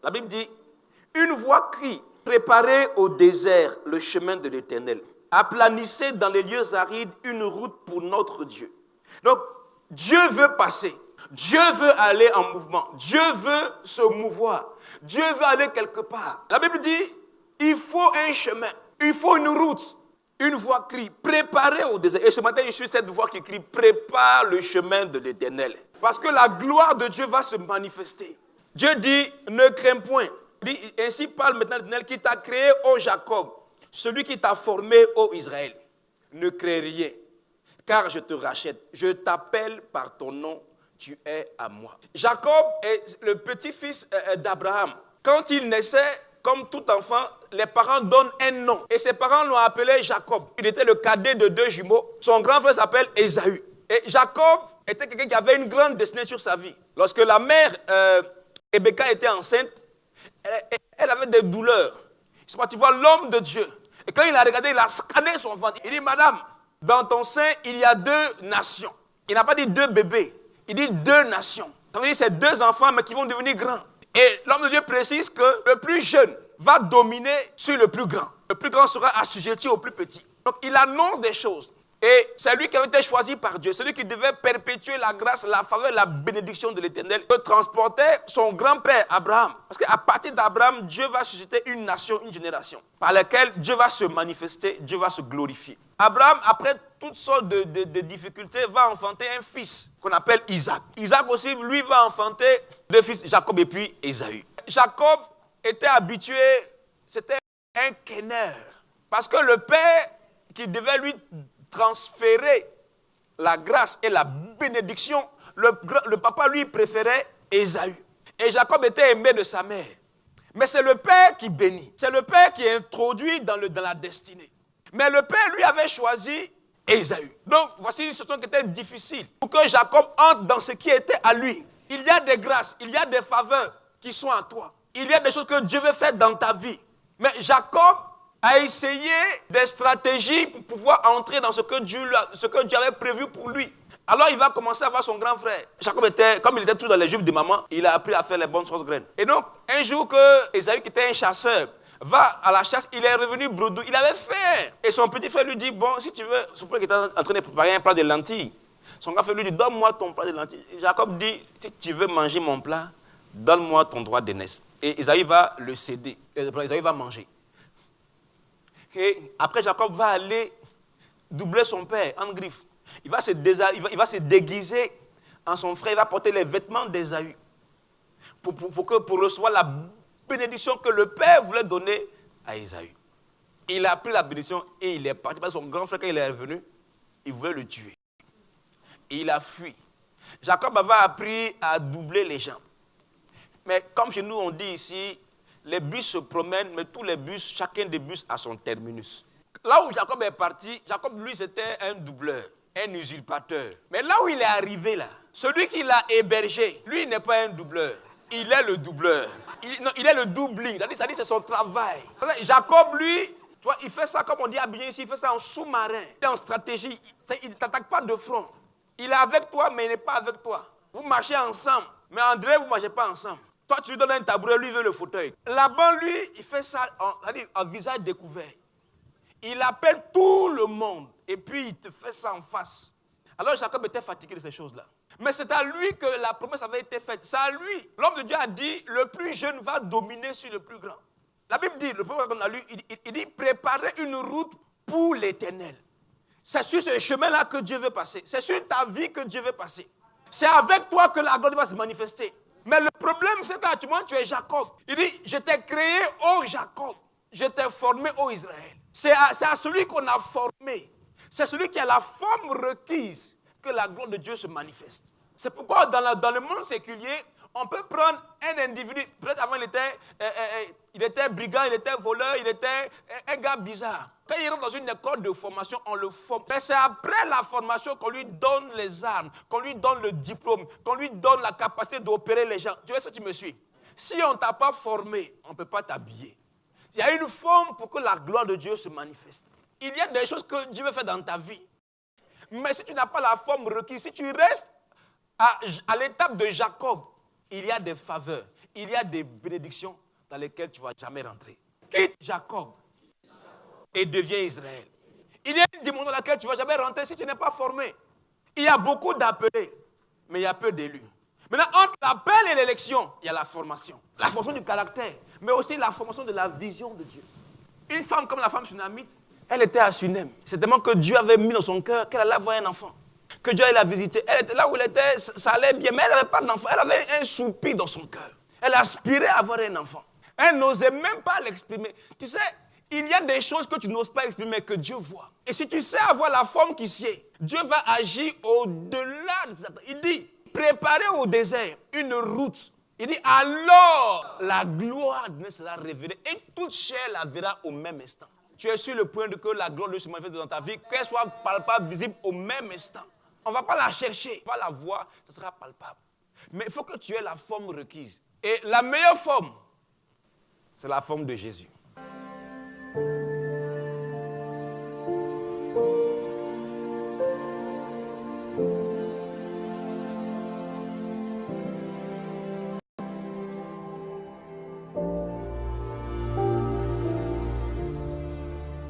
La Bible dit, une voix crie, préparez au désert le chemin de l'Éternel. Aplanissez dans les lieux arides une route pour notre Dieu. Donc, Dieu veut passer. Dieu veut aller en mouvement. Dieu veut se mouvoir. Dieu veut aller quelque part. La Bible dit, il faut un chemin. Il faut une route. Une voix crie, préparez au désert. Et ce matin, je suis cette voix qui crie, prépare le chemin de l'Éternel. Parce que la gloire de Dieu va se manifester. Dieu dit, ne crains point. Il dit, ainsi parle maintenant l'Éternel qui t'a créé, ô Jacob, celui qui t'a formé, ô Israël. Ne crains rien, car je te rachète. Je t'appelle par ton nom, tu es à moi. Jacob est le petit-fils d'Abraham. Quand il naissait, comme tout enfant, les parents donnent un nom. Et ses parents l'ont appelé Jacob. Il était le cadet de 2 jumeaux. Son grand frère s'appelle Ésaü. Et Jacob était quelqu'un qui avait une grande destinée sur sa vie. Lorsque la mère Rebecca était enceinte, elle avait des douleurs. Il s'est parti voir l'homme de Dieu. Et quand il a regardé, il a scanné son ventre. Il dit, madame, dans ton sein, il y a 2 nations. Il n'a pas dit 2 bébés. Il dit 2 nations. Ça veut dire c'est 2 enfants, mais qui vont devenir grands. Et l'homme de Dieu précise que le plus jeune va dominer sur le plus grand. Le plus grand sera assujetti au plus petit. Donc il annonce des choses. Et c'est lui qui avait été choisi par Dieu. C'est lui qui devait perpétuer la grâce, la faveur, la bénédiction de l'Éternel. Que transportait son grand-père Abraham. Parce qu'à partir d'Abraham, Dieu va susciter une nation, une génération. Par laquelle Dieu va se manifester, Dieu va se glorifier. Abraham, après toutes sortes de difficultés, va enfanter un fils qu'on appelle Isaac. Isaac aussi, lui, va enfanter 2 fils, Jacob et puis Ésaü. Jacob était habitué, c'était un kenneur. Parce que le père qui devait lui transférer la grâce et la bénédiction, le papa lui préférait Ésaü. Et Jacob était aimé de sa mère. Mais c'est le père qui bénit. C'est le père qui introduit dans la destinée. Mais le père lui avait choisi Ésaü. Donc voici une situation qui était difficile. Pour que Jacob entre dans ce qui était à lui. Il y a des grâces, il y a des faveurs qui sont à toi. Il y a des choses que Dieu veut faire dans ta vie. Mais Jacob a essayé des stratégies pour pouvoir entrer dans ce que Dieu avait prévu pour lui. Alors il va commencer à voir son grand frère. Jacob comme il était toujours dans les jupes de maman, il a appris à faire les bonnes choses graines. Et donc, un jour que Ésaü, qui était un chasseur, va à la chasse, il est revenu bredouille. Il avait faim. Et son petit frère lui dit, bon, si tu veux, son frère qui était en train de préparer un plat de lentilles. Son grand frère lui dit, donne-moi ton plat de lentilles. Et Jacob dit, si tu veux manger mon plat, donne-moi ton droit d'aînesse. Et Ésaü va le céder. Ésaü va manger. Et après, Jacob va aller doubler son père en griffe. Il va se déguiser en son frère. Il va porter les vêtements d'Ésaü pour recevoir la bénédiction que le père voulait donner à Ésaü. Il a pris la bénédiction et il est parti. Parce que son grand frère, quand il est revenu, il voulait le tuer. Et il a fui. Jacob avait appris à doubler les gens. Mais comme chez nous, on dit ici, les bus se promènent, mais tous les bus, chacun des bus a son terminus. Là où Jacob est parti, Jacob, lui, c'était un doubleur, un usurpateur. Mais là où il est arrivé, là, celui qui l'a hébergé, lui, il n'est pas un doubleur. Il est le doubleur. Il est le doubling. C'est-à-dire, c'est son travail. Jacob, lui, tu vois, il fait ça, comme on dit à Abidjan ici, il fait ça en sous-marin. Il est en stratégie. Il ne t'attaque pas de front. Il est avec toi, mais il n'est pas avec toi. Vous marchez ensemble. Mais André, vous ne marchez pas ensemble. Toi, tu lui donnes un tabouret, lui, il veut le fauteuil. Laban, lui, il fait ça en visage découvert. Il appelle tout le monde et puis il te fait ça en face. Alors Jacob était fatigué de ces choses-là. Mais c'est à lui que la promesse avait été faite. C'est à lui. L'homme de Dieu a dit, le plus jeune va dominer sur le plus grand. La Bible dit, le prophète qu'on a lu, il dit, préparez une route pour l'Éternel. C'est sur ce chemin-là que Dieu veut passer. C'est sur ta vie que Dieu veut passer. C'est avec toi que la gloire va se manifester. Mais le problème, c'est qu'actuellement, tu es Jacob. Il dit, je t'ai créé, ô Jacob. Je t'ai formé, ô Israël. C'est à celui qu'on a formé. C'est celui qui a la forme requise que la gloire de Dieu se manifeste. C'est pourquoi dans le monde séculier, on peut prendre un individu. Peut-être avant, il était brigand, il était voleur, il était un gars bizarre. Quand il rentre dans une école de formation, on le forme. Mais c'est après la formation qu'on lui donne les armes, qu'on lui donne le diplôme, qu'on lui donne la capacité d'opérer les gens. Tu vois ce que tu me suis? Si on ne t'a pas formé, on ne peut pas t'habiller. Il y a une forme pour que la gloire de Dieu se manifeste. Il y a des choses que Dieu veut faire dans ta vie. Mais si tu n'as pas la forme requise, si tu restes à l'étape de Jacob, il y a des faveurs, il y a des bénédictions dans lesquelles tu ne vas jamais rentrer. Quitte Jacob et deviens Israël. Il y a une dimension dans laquelle tu ne vas jamais rentrer si tu n'es pas formé. Il y a beaucoup d'appelés, mais il y a peu d'élus. Maintenant, entre l'appel et l'élection, il y a la formation. La formation du caractère, mais aussi la formation de la vision de Dieu. Une femme comme la femme sunamite, elle était à Sunem. C'est tellement que Dieu avait mis dans son cœur qu'elle allait avoir un enfant. Que Dieu allait la visiter. Elle était là où elle était, ça allait bien, mais elle n'avait pas d'enfant. Elle avait un soupir dans son cœur. Elle aspirait à avoir un enfant. Elle n'osait même pas l'exprimer. Tu sais, il y a des choses que tu n'oses pas exprimer, que Dieu voit. Et si tu sais avoir la forme qui sied, Dieu va agir au-delà de ça. Il dit, préparez au désert une route. Il dit, alors la gloire de Dieu sera révélée et toute chair la verra au même instant. Tu es sur le point de que la gloire de Dieu se manifeste dans ta vie, qu'elle soit palpable, visible au même instant. On ne va pas la chercher, on va la voir, ça sera palpable. Mais il faut que tu aies la forme requise. Et la meilleure forme, c'est la forme de Jésus.